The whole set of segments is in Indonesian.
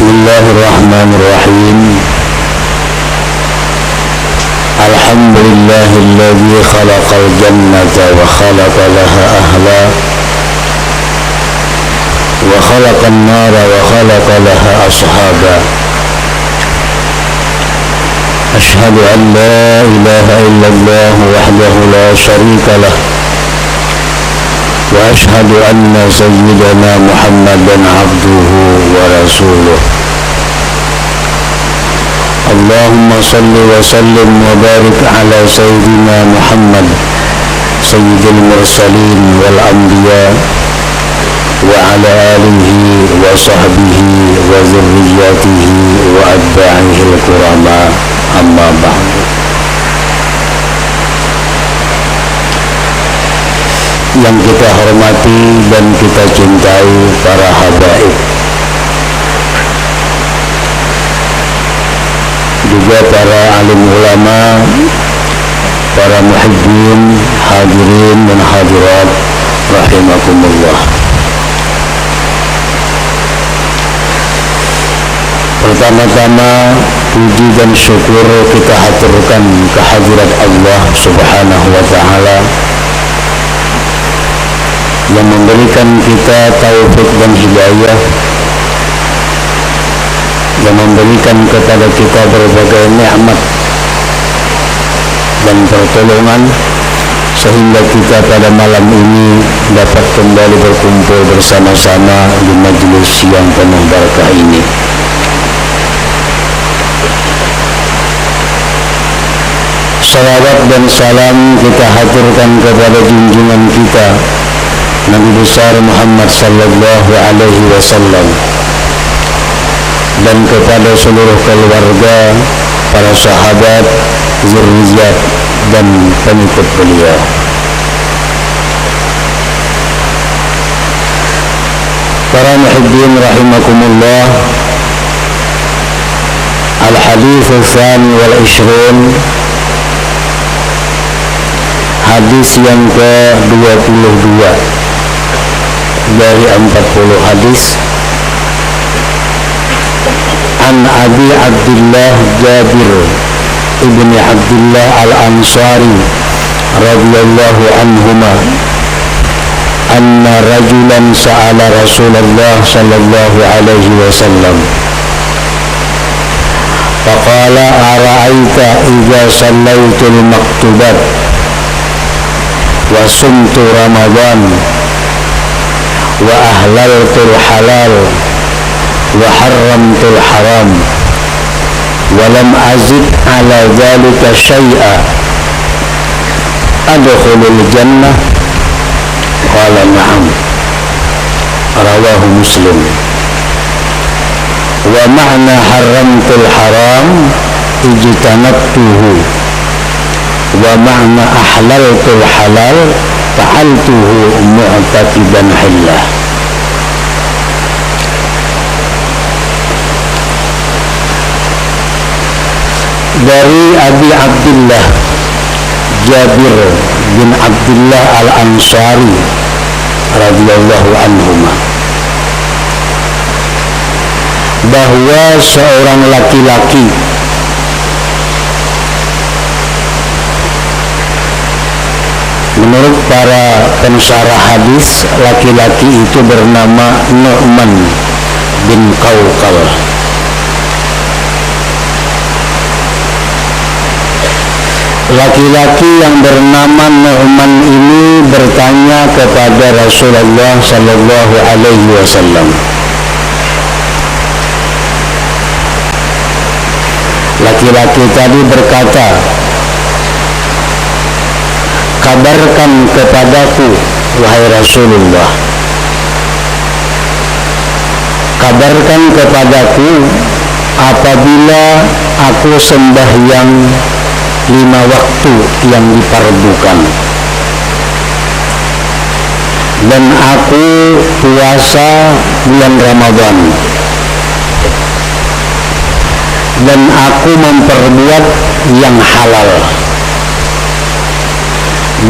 Bismillahirrahmanirrahim. Alhamdulillahilladzi khalaqal jannata wa khalaqa laha ahla wa khalaqan nara wa khalaqa laha ashaba. Ashhadu an la ilaha illallah wahdahu la syarika lah wa ashhadu anna sayyidana Muhammadan abduhu wa rasuluh. Allahumma salli wa sallim wa barik ala sayyidina Muhammad sayyidil mursalin wal anbiya wa ala alihi wa sahbihi wa zurriyatihi wa atba'ihi al-kurama, amma ba'du. Yang kita hormati dan kita cintai para habaib, juga para alim ulama, para muhibbin, hadirin dan hadirat rahimakumullah. Pertama-tama puji dan syukur kita haturkan kehadirat Allah Subhanahu wa ta'ala yang memberikan kita taufik dan hidayah, yang memberikan kepada kita berbagai nikmat dan pertolongan sehingga kita pada malam ini dapat kembali berkumpul bersama-sama di majelis yang penuh berkah ini. Salawat dan salam kita haturkan kepada junjungan kita Nabi besar Muhammad sallallahu alaihi wasallam dan kepada seluruh keluarga, para sahabat, zurriyat dan pengikut beliau. Para muhibbin rahimakumullah, al-hadits tsani wal 20, hadis yang ke-22 dari 40 hadis. An Abi Abdullah Jabir ibni Abdullah al-Ansari radhiyallahu anhuma anna rajulan sa'ala Rasulullah sallallahu alaihi wasallam faqala ara'aita idza sallaitul maktubat wa sumtu Ramadan wa ahlaltul halal wa harramtul haram wa lam azid ala dhalika syai'a adkhulul jannah qala na'am rawahu Muslim. Wa ma'na harramtul haram ijtanabtuhu wa ma'na ahlaltul halal fa'altuhu mu'taqidan hillah. Dari Abi Abdullah Jabir bin Abdullah al-Ansari radhiyallahu anhuma bahwa seorang laki-laki menurut para pensyarah hadis, laki-laki itu bernama Nu'man bin Qawqal. Laki-laki yang bernama Nu'man ini bertanya kepada Rasulullah sallallahu alaihi wasallam. Laki-laki tadi berkata, kabarkan kepadaku wahai Rasulullah, kabarkan kepadaku apabila aku sembahyang 5 waktu yang difardukan dan aku puasa bulan Ramadan dan aku memperbuat yang halal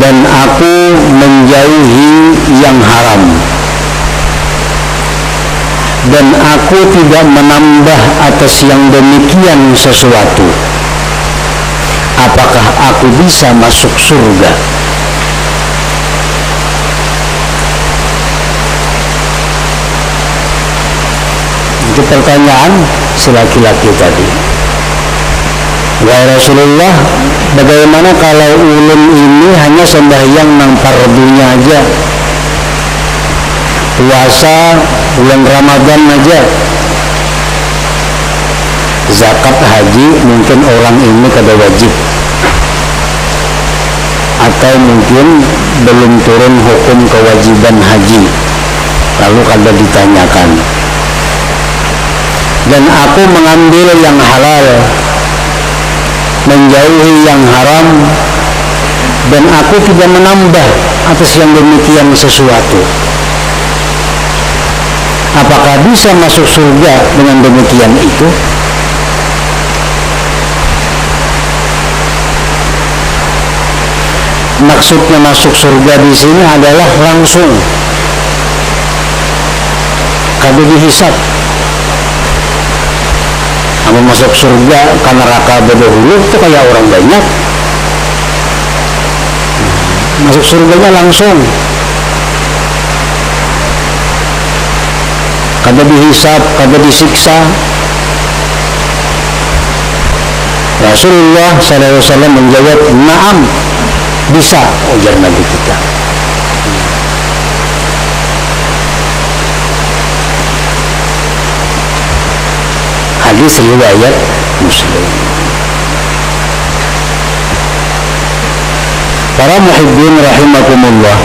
dan aku menjauhi yang haram dan aku tidak menambah atas yang demikian sesuatu, apakah aku bisa masuk surga? Itu pertanyaan si laki-laki tadi. Wahai Rasulullah, bagaimana kalau ulun ini hanya sembahyang nang fardunya aja, puasa bulan Ramadan aja, zakat haji mungkin orang ini kada wajib, atau mungkin belum turun hukum kewajiban haji, lalu kada ditanyakan, dan aku mengambil yang halal, menjauhi yang haram, dan aku tidak menambah atas yang demikian sesuatu, apakah bisa masuk surga dengan demikian itu? Maksudnya masuk surga di sini adalah langsung, kada dihisap. Kamu masuk surga ke neraka berdahulu itu kayak orang banyak. Masuk surganya langsung, kada dihisap, kada disiksa. Rasulullah SAW menjawab, "Naam, bisa," ujar Nabi kita. Hadis riwayat Muslim. Para muhibbin rahimakumullah,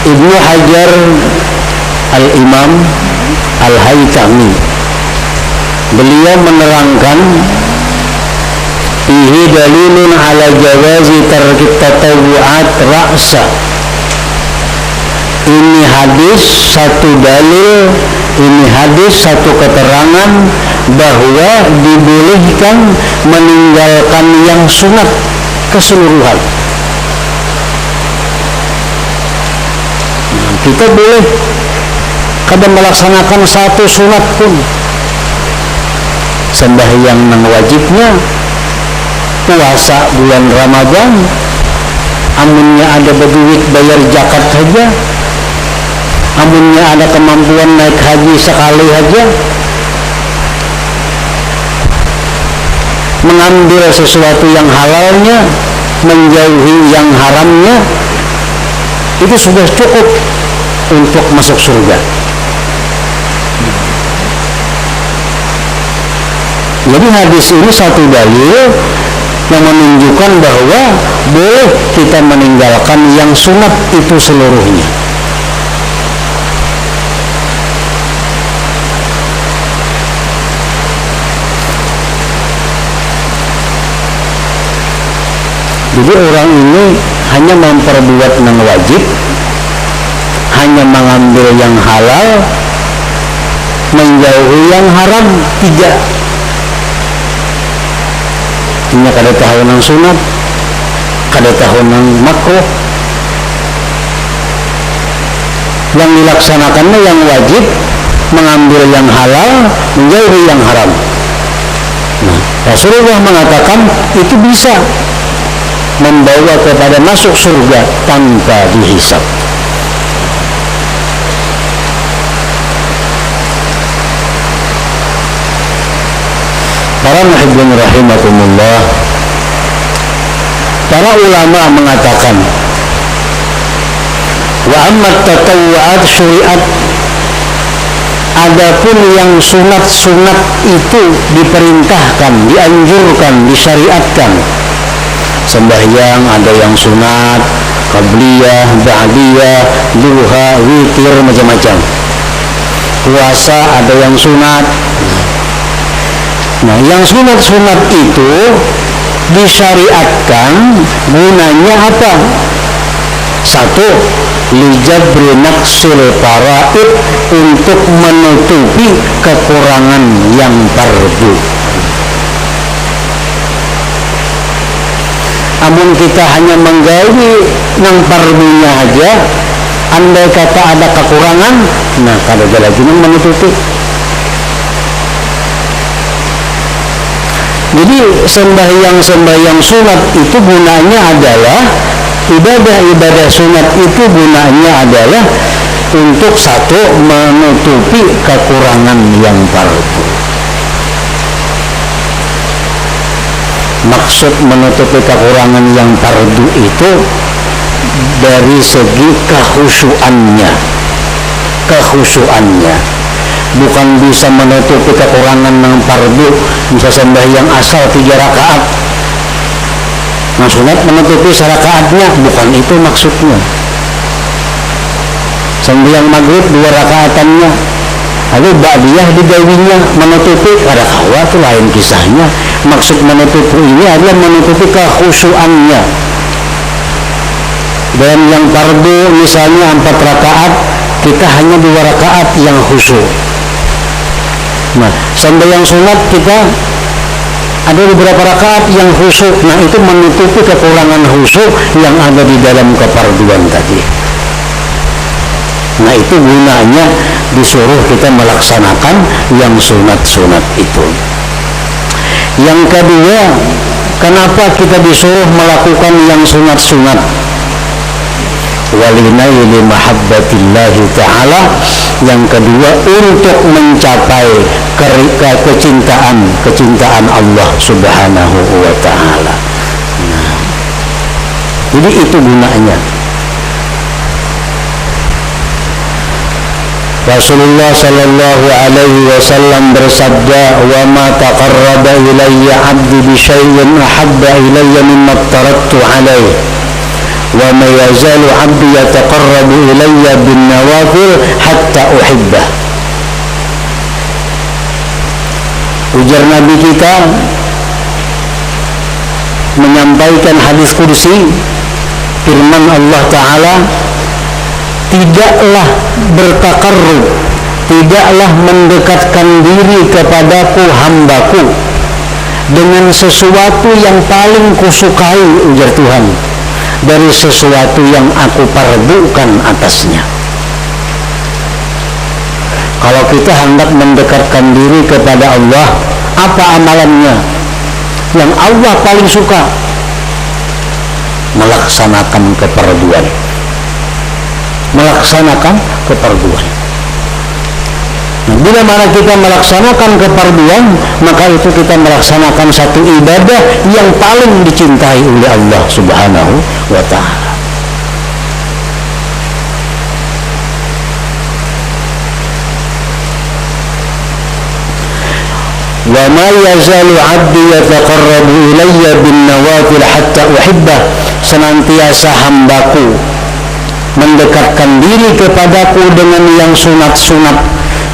Ibnu Hajar Al-Imam Al-Haytami, beliau menerangkan, "Fihi dalilun ala jawazi tarkit tatawu'at ra'sa." Ini hadis satu dalil, ini hadis satu keterangan bahwa dibolehkan meninggalkan yang sunat keseluruhan. Kita boleh kada melaksanakan satu sunat pun. Sembahyang nang wajibnya, puasa bulan Ramadan, amunnya ada berduit bayar zakat saja, amunnya ada kemampuan naik haji sekali saja, mengambil sesuatu yang halalnya, menjauhi yang haramnya, itu sudah cukup untuk masuk surga. Jadi hadis ini satu dalil yang menunjukkan bahwa boleh kita meninggalkan yang sunat itu seluruhnya. Jadi orang ini hanya memperbuat yang wajib, hanya mengambil yang halal, menjauhi yang haram, tiga. Ini kada tahu nang sunat, kada tahu nang makruh. Yang dilaksanakannya yang wajib, mengambil yang halal, menjauhi yang haram. Nah, Rasulullah mengatakan itu bisa membawa kepada masuk surga tanpa dihisab. Para muhibbin rahimakumullah, para ulama mengatakan, wa amma tatawwu'at syuri'at, adapun yang sunat-sunat itu diperintahkan, dianjurkan, disyariatkan. Sembahyang ada yang sunat, qabliyah, ba'diyah, duha, witir, macam-macam. Puasa ada yang sunat. Nah, yang sunat-sunat itu disyariatkan gunanya apa? Satu, lijabri naqsil faraid, untuk menutupi kekurangan yang fardu. Namun kita hanya menggawi nang pardunya aja, andai kata ada kekurangan, nah kada ada lagi yang menutupi. Jadi sembahyang sunat itu gunanya adalah ibadah sunat itu gunanya adalah untuk satu, menutupi kekurangan yang fardu. Maksud menutupi kekurangan yang fardu itu dari segi kekhusyuannya, bukan bisa menutupi kekurangan yang fardu, bisa sembahyang asal 3 rakaat. Nah, sunat menutupi rakaatnya, bukan itu maksudnya. Sembahyang maghrib 2 rakaatannya, lalu ba'diyah digawinya menutupi, kada kawa itu lain kisahnya. Maksud menutupi ini adalah menutupi kekhusyuannya. Dan yang fardu misalnya 4 rakaat, kita hanya 2 rakaat yang khusyuk. Nah, sembahyang sunat kita ada beberapa rakaat yang khusyuk. Nah, itu menutupi kekurangan khusyuk yang ada di dalam kefarduan tadi. Nah, itu gunanya disuruh kita melaksanakan yang sunat-sunat itu. Yang kedua, kenapa kita disuruh melakukan yang sunat-sunat? Walinaili mahabbatillahi ta'ala. Yang kedua, untuk mencapai kecintaan Allah subhanahu wa ta'ala. Nah, jadi itu gunanya. Rasulullah sallallahu alaihi wasallam bersabda, "Wa ma taqarraba ilayya 'abdi bi syai'in ahabba ilayya mimma taraktu alaihi. Wa ma yazalu 'abdi yataqarrabu ilayya bin nawafil hatta uhibbah." Ujar Nabi kita menyampaikan hadis kursi, firman Allah Ta'ala, tidaklah bertakarrub, tidaklah mendekatkan diri kepadaku hambaku dengan sesuatu yang paling kusukai, ujar Tuhan, dari sesuatu yang aku fardukan atasnya. Kalau kita hendak mendekatkan diri kepada Allah, apa amalannya yang Allah paling suka? Melaksanakan kefarduan. Nah, bila mana kita melaksanakan kefarduan, maka itu kita melaksanakan satu ibadah yang paling dicintai oleh Allah subhanahu wa ta'ala. Wa ma yazalu 'abdi yataqarrabu ilayya bin nawafil hatta uhibbah. Senantiasa hambaku mendekatkan diri kepadaku dengan yang sunat-sunat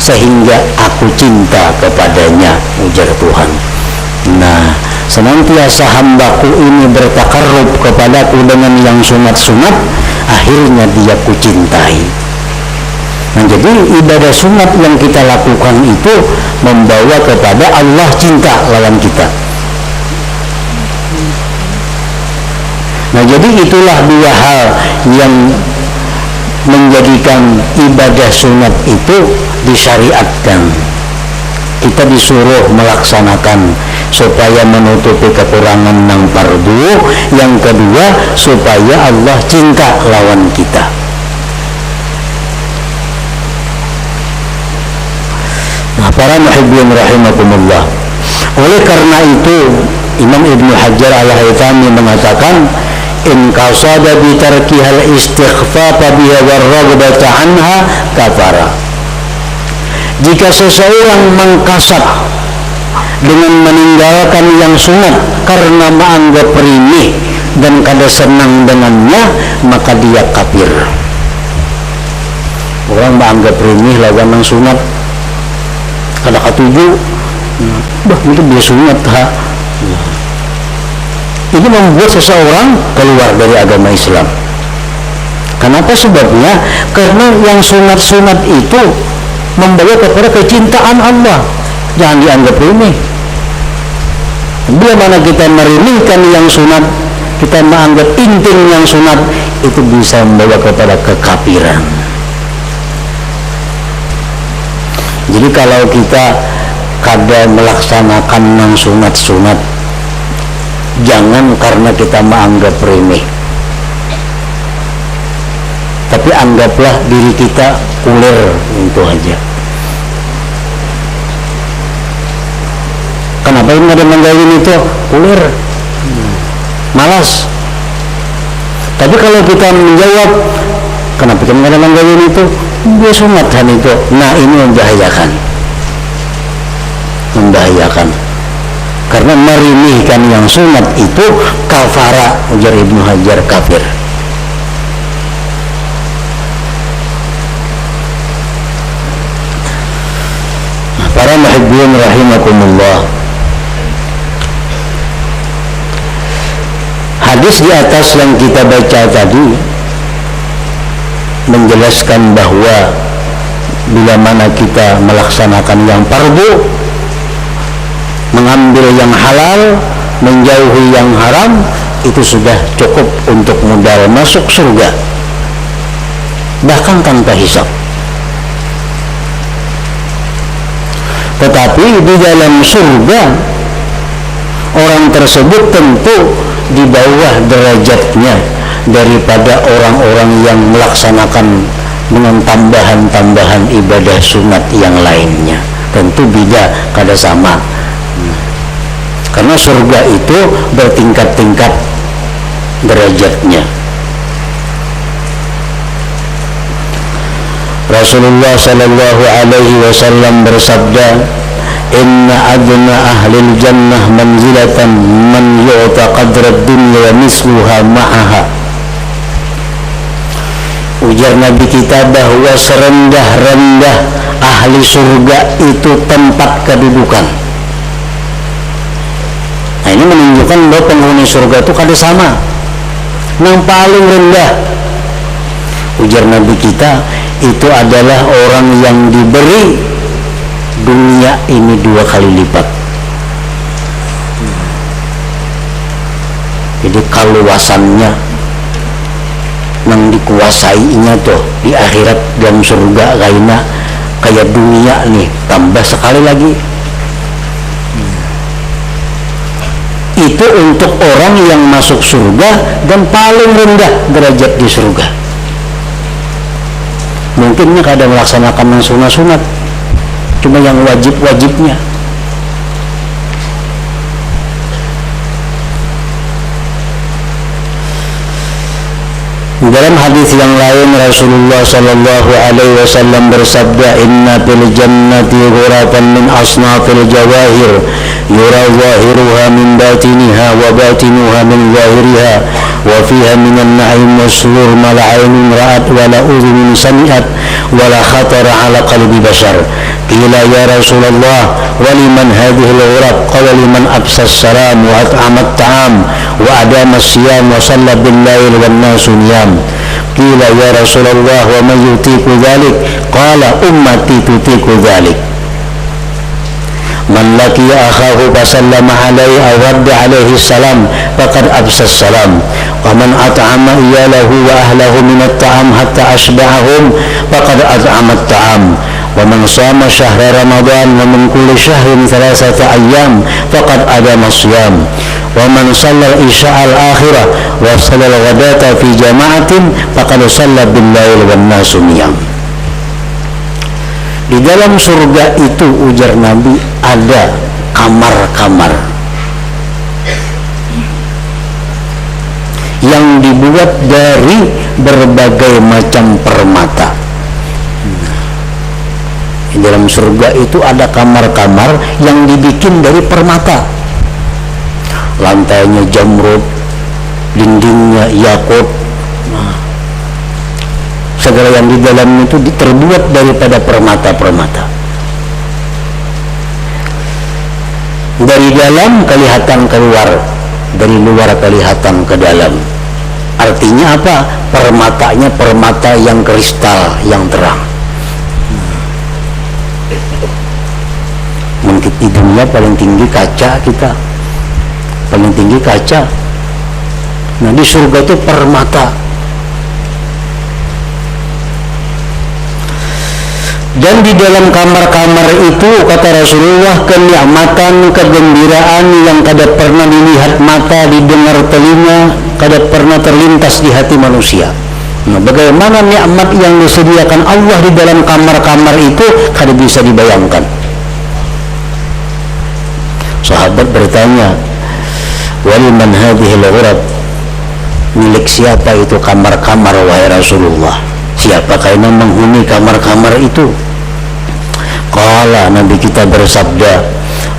sehingga aku cinta kepadanya, ujar Tuhan. Nah, senantiasa hambaku ini bertakarrub kepadaku dengan yang sunat-sunat, akhirnya dia kucintai. Nah, jadi ibadah sunat yang kita lakukan itu membawa kepada Allah cinta lawan kita. Nah, jadi itulah 2 hal yang menjadikan ibadah sunat itu disyariatkan. Kita disuruh melaksanakan supaya menutupi kekurangan yang fardu. Yang kedua, supaya Allah cinta lawan kita. Nah, para muhibbin rahimakumullah, oleh karena itu Imam Ibnu Hajar al-Haytami mengatakan, in qasada bi tarkihal istighfafa biha warraghbata anha kafara. Jika seseorang mengkasab dengan meninggalkan yang sunat karena menganggap rimih dan kada senang dengannya, maka dia kafir. Orang menganggap rimih lawan yang sunat, kada katuju, bah itu dia sunat ha. Ini membuat seseorang keluar dari agama Islam. Kenapa sebabnya? Karena yang sunat-sunat itu membawa kepada kecintaan Allah. Jangan dianggap remeh. Bila mana kita merimihkan yang sunat, kita menganggap intim yang sunat, itu bisa membawa kepada kekafiran. Jadi kalau kita kada melaksanakan yang sunat-sunat, jangan karena kita menganggap remeh, tapi anggaplah diri kita kulir, itu aja. Kenapa ini ada menggawin itu? Kulir, malas. Tapi kalau kita menjawab, kenapa kita ada menggawin itu? Dia sunatan itu. Nah, ini membahayakan. Karena merimihkan yang sunat itu kafara, ujar Ibnu Hajar, kafir. Para muhibbin rahimakumullah, hadis di atas yang kita baca tadi menjelaskan bahwa bila mana kita melaksanakan yang fardu, mengambil yang halal, menjauhi yang haram, itu sudah cukup untuk modal masuk surga, bahkan tanpa hisab. Tetapi di dalam surga, orang tersebut tentu di bawah derajatnya daripada orang-orang yang melaksanakan dengan tambahan-tambahan ibadah sunat yang lainnya. Tentu beda, kada sama. Karena surga itu bertingkat-tingkat derajatnya. Rasulullah sallallahu alaihi wasallam bersabda, "Inna adna ahlil jannah manzilatan man yu'ta qadra dunya wa misluha ma'aha." Ujar Nabi kita bahwa serendah-rendah ahli surga itu tempat kedudukan. Nah, ini menunjukkan bahwa penghuni surga itu kada sama. Yang paling rendah, ujar Nabi kita, itu adalah orang yang diberi dunia ini 2 kali lipat. Jadi kaluasannya yang dikuasainya tuh di akhirat dalam surga lainnya kayak dunia nih, tambah sekali lagi. Itu untuk orang yang masuk surga dan paling rendah derajat di surga. Mungkinnya kadang melaksanakan yang sunat-sunat, cuma yang wajib-wajibnya. Dalam hadis yang lain Rasulullah sallallahu alaihi wasallam bersabda, "Inna fil jannati ghuratan min asnafil jawahir, yura zahiruha min batiniha wa batinuha min zahiriha, wa fiha min an-na'im was-surur ma la 'aynun ra'at wa la udhunun sami'at wa la khatara 'ala qalbi bashar." Qila ya Rasulullah, wa liman hadhihi al-ghurab? Qala liman absa as-salam wa at'ama at-ta'am wa adama as-siyam wa shalla bil-lail wan-nasu niyam. Qila ya Rasulullah, wa man yutiku dhalik? Qala ummati tutiku dhalik. Man laqiya akhahu fa sallama alaihi aw radda alaihi salam faqad absa as-salam. Wa man at'ama iyalahu wa ahlahu min at-ta'am hatta ashba'ahum faqad at'ama at-ta'am. Wa man shama syahra Ramadan wa min kulli syahrin 3 ayyam faqad adama as-siyam. Wa man shalla al-isya al-akhirah wa shalla al-ghadata fi jama'atin faqad shalla bil-lail wan-nasu niyam. Di dalam surga itu, ujar Nabi, ada kamar-kamar yang dibuat dari berbagai macam permata. Di dalam surga itu ada kamar-kamar yang dibikin dari permata. Lantainya jamrud, dindingnya yakut. Segala yang di dalam itu terbuat daripada permata-permata. Dari dalam kelihatan keluar, dari luar kelihatan ke dalam. Artinya apa? Permatanya permata yang kristal, yang terang. Mungkin di dunia paling tinggi kaca kita, paling tinggi kaca. Nah, di surga itu permata. Dan di dalam kamar-kamar itu, kata Rasulullah, kenikmatan, kegembiraan yang kada pernah dilihat mata, didengar telinga, kada pernah terlintas di hati manusia. Nah, bagaimana nikmat yang disediakan Allah di dalam kamar-kamar itu kada bisa dibayangkan. Sahabat bertanya, waliman hadhil ghurab, milik siapa itu kamar-kamar wahai Rasulullah? Siapakah yang menghuni kamar-kamar itu? Qala, Nabi kita bersabda,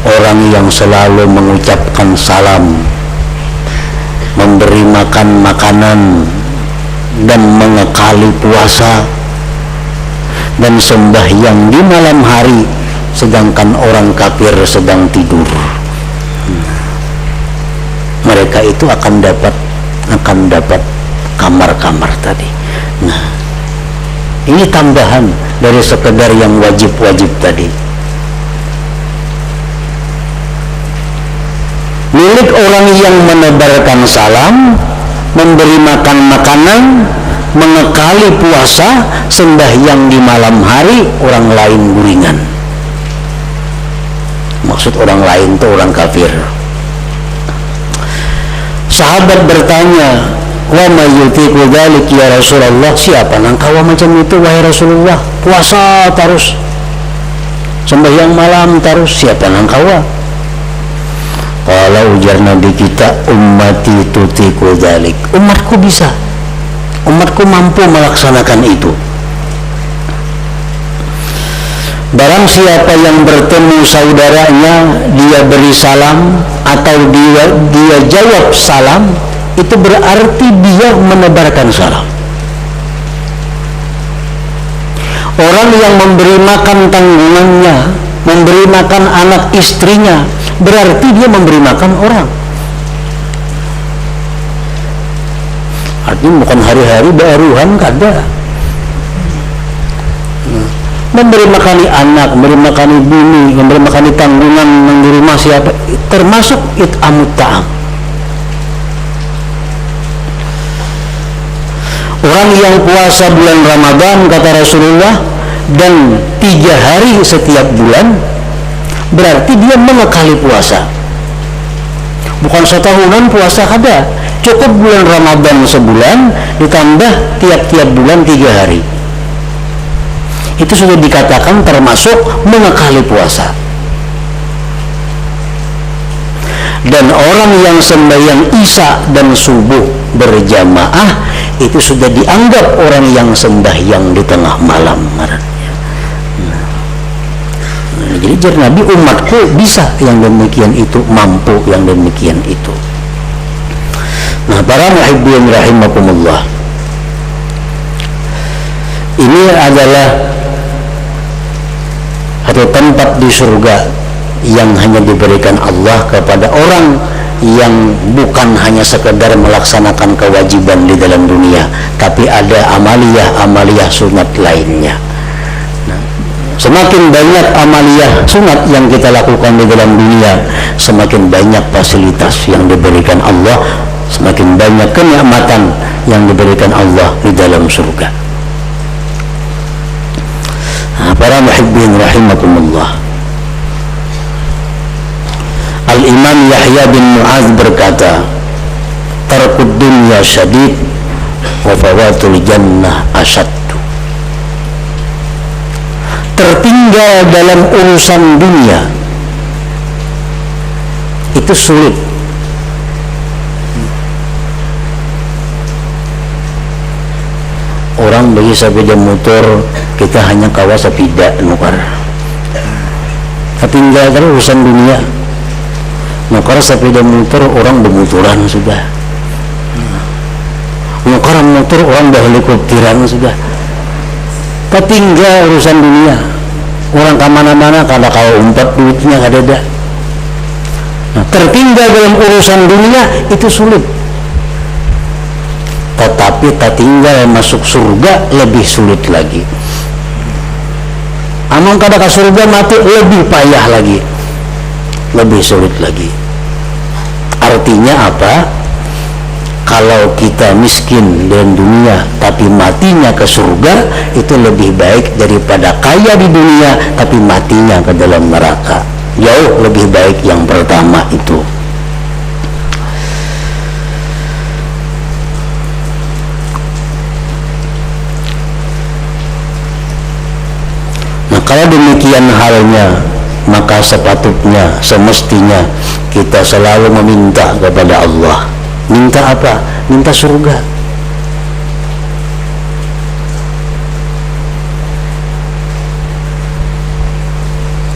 orang yang selalu mengucapkan salam, memberi makan makanan, dan mengekali puasa, dan sembahyang di malam hari, sedangkan orang kafir sedang tidur. Mereka itu akan dapat kamar-kamar tadi. Nah, ini tambahan dari sekedar yang wajib-wajib tadi. Milik orang yang menebarkan salam, memberi makan makanan, mengekali puasa, sembahyang di malam hari, orang lain guringan. Maksud orang lain itu orang kafir. Sahabat bertanya, wa may yutiqu dzalik ya Rasulullah, siapa nang kawa macam itu wahai Rasulullah? Puasa terus, sembahyang malam terus, siapa nang kawa? Kalau ujar Nabi kita, ummati tutiqu dzalik, umatku bisa, umatku mampu melaksanakan itu. Barang siapa yang bertemu saudaranya, dia beri salam atau dia jawab salam, itu berarti dia menebarkan salam. Orang yang memberi makan tanggungannya, memberi makan anak istrinya, berarti dia memberi makan orang. Artinya bukan hari-hari baruhan, kada. Memberi makani anak, memberi makani bini, memberi makani tanggungan yang di rumah siapa, termasuk it'amut ta'am. Orang yang puasa bulan Ramadan, kata Rasulullah, dan 3 hari setiap bulan, berarti dia mengekali puasa. Bukan setahunan puasa kada, cukup bulan Ramadan sebulan, ditambah tiap-tiap bulan 3 hari. Itu sudah dikatakan termasuk mengekali puasa. Dan orang yang sembahyang isya dan subuh berjamaah, itu sudah dianggap orang yang sembahyang di tengah malam. Jadi jar Nabi, umatku bisa yang demikian itu, mampu yang demikian itu. Nah, para muhibbin rahimakumullah, ini adalah satu tempat di surga yang hanya diberikan Allah kepada orang yang bukan hanya sekedar melaksanakan kewajiban di dalam dunia, tapi ada amaliyah sunat lainnya. Nah, semakin banyak amaliyah sunat yang kita lakukan di dalam dunia, semakin banyak fasilitas yang diberikan Allah, semakin banyak kenikmatan yang diberikan Allah di dalam surga. Nah, para muhibbin rahimakumullah, Al-Imam Yahya bin Mu'adz berkata, tarkud dunya syadid wa fawatul jannah asyaddu. Tertinggal dalam urusan dunia itu sulit. Orang bagi sepeda motor, kita hanya kawa sepeda nukar. Tertinggal dalam urusan dunia. Nukar sepeda motor, orang bermotoran sudah. Nukar motor, orang berhelikopteran sudah. Tertinggal urusan dunia. Orang kemana-mana kada kawa umpat duitnya kada ada. Nah, tertinggal dalam urusan dunia itu sulit. Tetapi tertinggal masuk surga lebih sulit lagi. Amang kada ke surga mati lebih payah lagi, lebih sulit lagi. Artinya apa? Kalau kita miskin dan dunia tapi matinya ke surga, itu lebih baik daripada kaya di dunia tapi matinya ke dalam neraka. Jauh lebih baik yang pertama itu. Nah, kalau demikian halnya, maka sepatutnya, semestinya kita selalu meminta kepada Allah. Minta apa? Minta surga.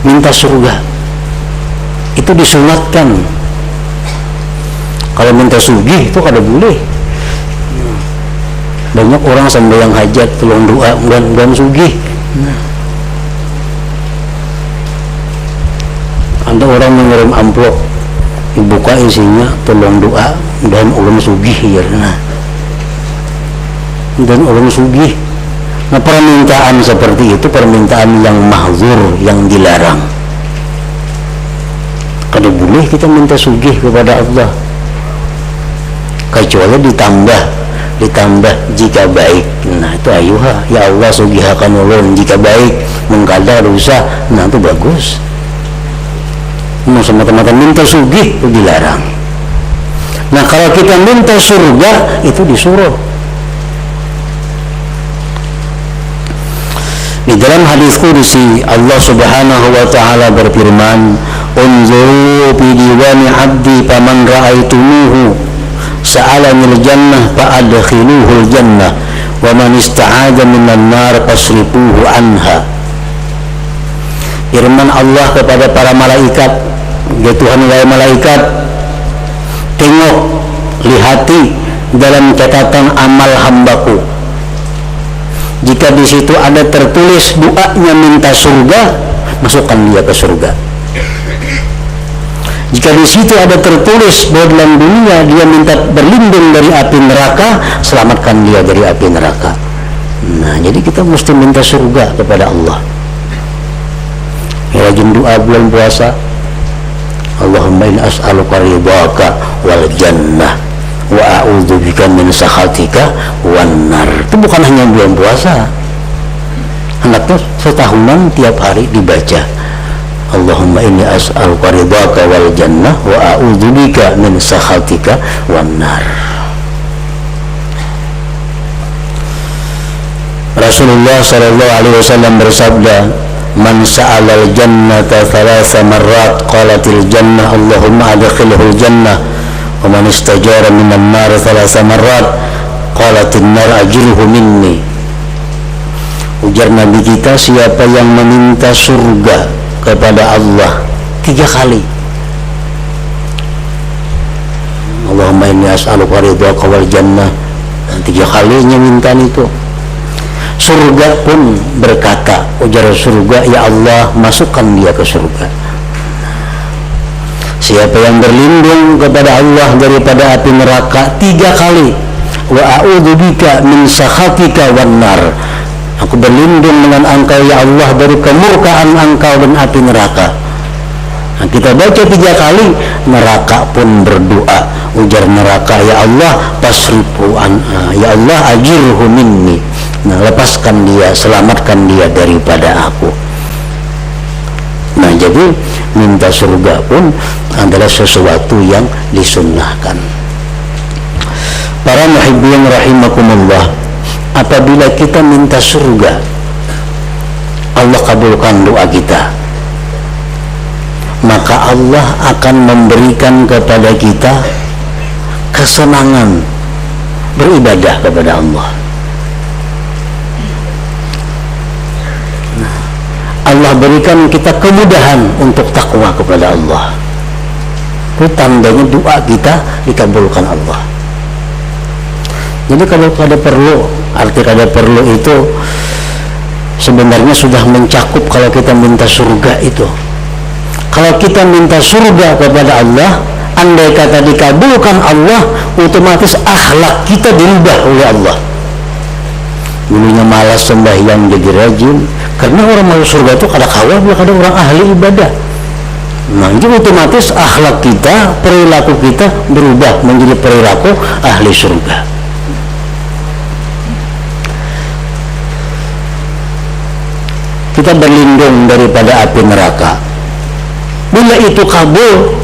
Minta surga. Itu disunatkan. Kalau minta sugih itu kada boleh. Banyak orang sembahyang hajat, tolong doa, mudah-mudahan sugih. Ada orang mengirim amplop, dibuka isinya tolong doa, dan ulun sugih ya. Dan ulun sugih. Nah, permintaan seperti itu permintaan yang mahzur, yang dilarang. Kada boleh kita minta sugih kepada Allah, kecuali ditambah jika baik. Nah, itu ayuha, ya Allah sugihakan ulun jika baik, mengkada rusak. Nah, itu bagus. Mau semata-mata minta sugih itu dilarang. Nah, kalau kita minta surga itu disuruh. Di dalam hadis qudsi Allah Subhanahu wa taala berfirman, "Unzuru fi diwani 'abdi faman ra'aitumuhu sa'alanil jannah fa'adkhiluhul jannah wa man ista'adha minan nar fasrifuhu anha." Firman Allah kepada para malaikat, ya Tuhan wahai malaikat, tengok, lihati dalam catatan amal hambaku. Jika di situ ada tertulis doanya minta surga, masukkan dia ke surga. Jika di situ ada tertulis bahwa dalam dunia dia minta berlindung dari api neraka, selamatkan dia dari api neraka. Nah, jadi kita mesti minta surga kepada Allah. Rajin doa bulan puasa, Allahumma inni as'aluka ridhaka wal jannah wa a'udzubika min sakhatika wan nar. Itu bukan hanya bulan puasa. Hendaknya setahunan tiap hari dibaca. Allahumma inni as'aluka ridhaka wal jannah wa a'udzubika min sakhatika wan nar. Rasulullah sallallahu alaihi wasallam bersabda, "Man sa'alal jannata thalatha marrat qalatil jannah Allahumma adkhilhul jannah wa man istajara minan nar thalatha marrat qalatin nar ajirhu minni." Ujar Nabi kita, siapa yang meminta surga kepada Allah 3 kali, Allahumma inni as'aluka ridhaka wal jannah, 3 kalinya minta itu, surga pun berkata, ujar surga, ya Allah masukkan dia ke surga. Siapa yang berlindung kepada Allah daripada api neraka 3 kali, wa a'udzubika min sakhatika wan nar, aku berlindung dengan engkau ya Allah dari kemurkaan engkau dan api neraka. Nah, kita baca 3 kali, neraka pun berdoa, ujar neraka, ya Allah pasrifu ya Allah ajirhu minni, nah lepaskan dia, selamatkan dia daripada aku. Nah, jadi minta surga pun adalah sesuatu yang disunnahkan. Para muhibbin rahimakumullah, apabila kita minta surga, Allah kabulkan doa kita, maka Allah akan memberikan kepada kita kesenangan beribadah kepada Allah. Allah berikan kita kemudahan untuk takwa kepada Allah. Itu tandanya doa kita dikabulkan Allah. Jadi kalau ada perlu, arti ada perlu itu sebenarnya sudah mencakup kalau kita minta surga itu. Kalau kita minta surga kepada Allah, andai kata dikabulkan Allah, otomatis akhlak kita dirubah oleh Allah. Dulunya malas sembahyang jadi rajin, karena orang masuk surga itu kada kawal, kada orang ahli ibadah. Nah, itu otomatis akhlak kita, perilaku kita berubah menjadi perilaku ahli surga. Kita berlindung daripada api neraka. Bila itu kabul,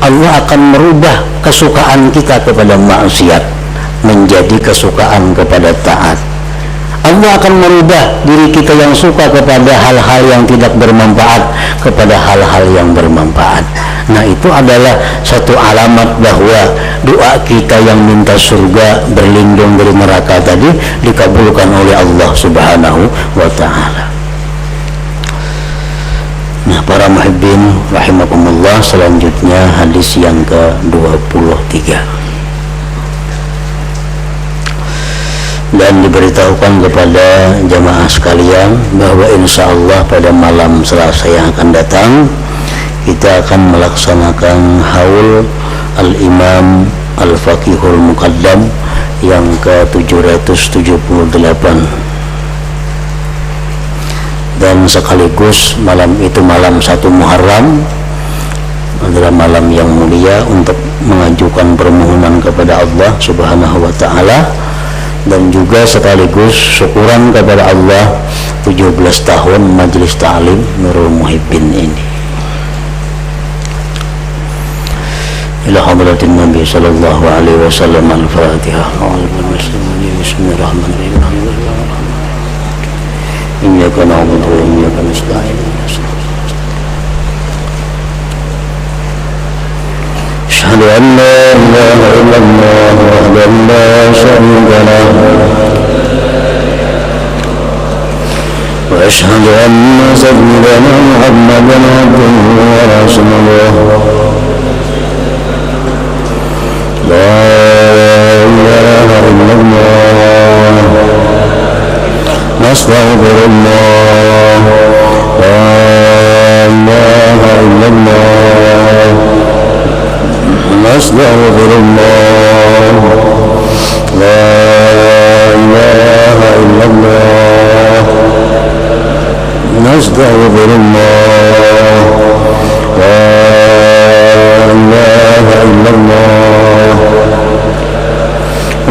Allah akan merubah kesukaan kita kepada maksiat menjadi kesukaan kepada taat. Allah akan merubah diri kita yang suka kepada hal-hal yang tidak bermanfaat kepada hal-hal yang bermanfaat. Nah, itu adalah satu alamat bahwa doa kita yang minta surga, berlindung dari neraka tadi dikabulkan oleh Allah Subhanahu wa ta'ala. Nah, para muhibbin rahimakumullah, selanjutnya hadis yang ke-23. Dan diberitahukan kepada jamaah sekalian bahwa insya Allah pada malam Selasa yang akan datang kita akan melaksanakan haul al-imam al-faqihul muqaddam yang ke-778, dan sekaligus malam itu malam 1 Muharram adalah malam yang mulia untuk mengajukan permohonan kepada Allah Subhanahu wa ta'ala, dan juga sekaligus syukuran kepada Allah 17 tahun Majelis Ta'lim Nurul Muhibbin ini. Ila hadratin Nabi sallallahu alaihi wasallam. Al-Fatihah. Bismillahirrahmanirrahim. Iyyaka na'budu wa iyyaka nasta'in. Asyhadu an la ilaha illallah wahdahu la syarika lah wa asyhadu anna sayyidana Muhammadan abduhu wa rasuluh. La ilaha illallah nastaghfirullah. La ilaha illallah nastaghfirullah. La ilaha illallah nastaghfirullah. La ilaha illallah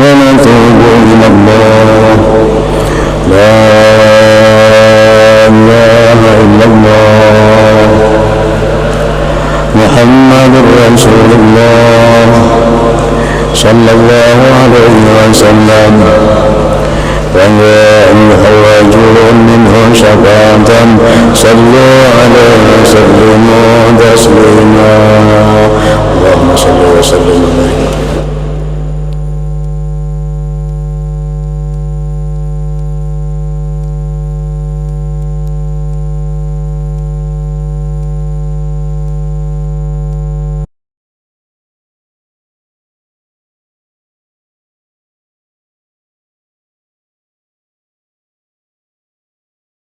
wa natubu ilallah. La ilaha illallah Muhammadur Rasulullah sallallahu alaihi wasallam. Wa yahwajun minhu syafatan sallu alaihi wa sallimu taslima. Allahumma salli wa sallim.